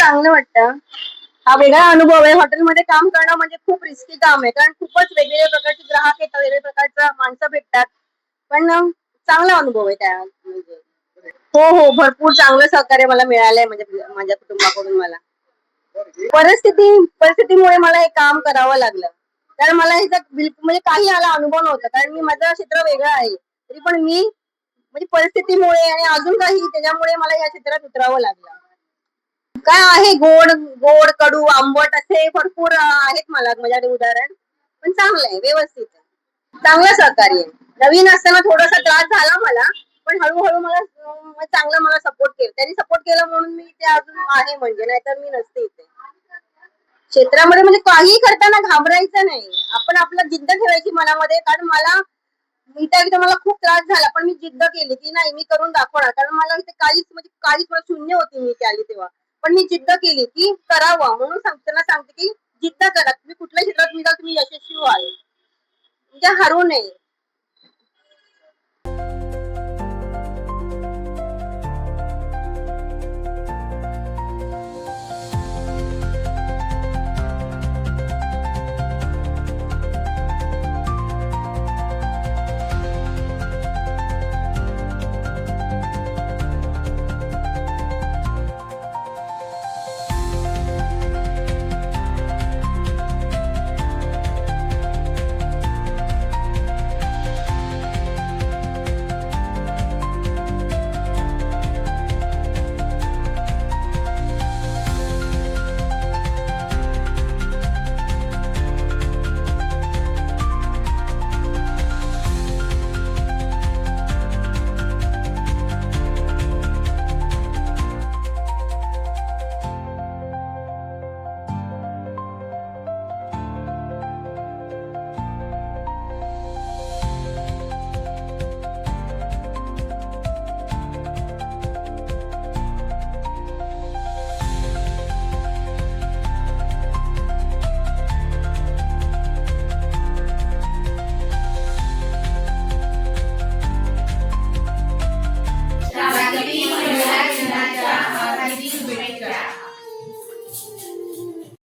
चांगलं वाटतं. हा वेगळा अनुभव आहे. हॉटेलमध्ये काम करणं म्हणजे खूप रिस्की काम आहे. कारण खूपच वेगवेगळ्या प्रकारचे ग्राहक येतात, वेगवेगळ्या प्रकारचं माणसं भेटतात. पण चांगला अनुभव आहे त्या म्हणजे. हो, हो. भरपूर चांगलं सहकार्य मला मिळालंय म्हणजे माझ्या कुटुंबाकडून मला. परिस्थितीमुळे मला हे काम करावं लागलं. कारण मला ह्याच्यात म्हणजे काही आला अनुभव नव्हता. कारण मी माझं क्षेत्र वेगळं आहे. तरी पण मी म्हणजे परिस्थितीमुळे आणि अजून काही त्याच्यामुळे मला या क्षेत्रात उतरावं लागलं. काय आहे गोड, गोड, कडू, आंबट असे भरपूर आहेत मला माझ्याकडे उदाहरण. पण चांगलं आहे, व्यवस्थित आहे. चांगलं सहकार्य आहे. नवीन असताना थोडासा त्रास झाला मला, पण हळूहळू मला चांगलं मला सपोर्ट केलं. त्यांनी सपोर्ट केला म्हणून मी ते अजून आहे म्हणजे, नाहीतर मी नसते इथे. क्षेत्रामध्ये म्हणजे काही करताना घाबरायचं नाही. आपण आपलं जिद्द ठेवायची मनामध्ये. कारण मला इथे एकदा मला खूप त्रास झाला, पण मी जिद्द केली की नाही मी करून दाखवणार. कारण मला इथे काहीच मला शून्य होती मी इथे आली तेव्हा. पण मी जिद्द केली की करावं म्हणून त्यांना सांगते की जिद्द करा. तुम्ही कुठल्याही क्षेत्रात निघाल तुम्ही यशस्वी व्हाल. म्हणजे हरू नये.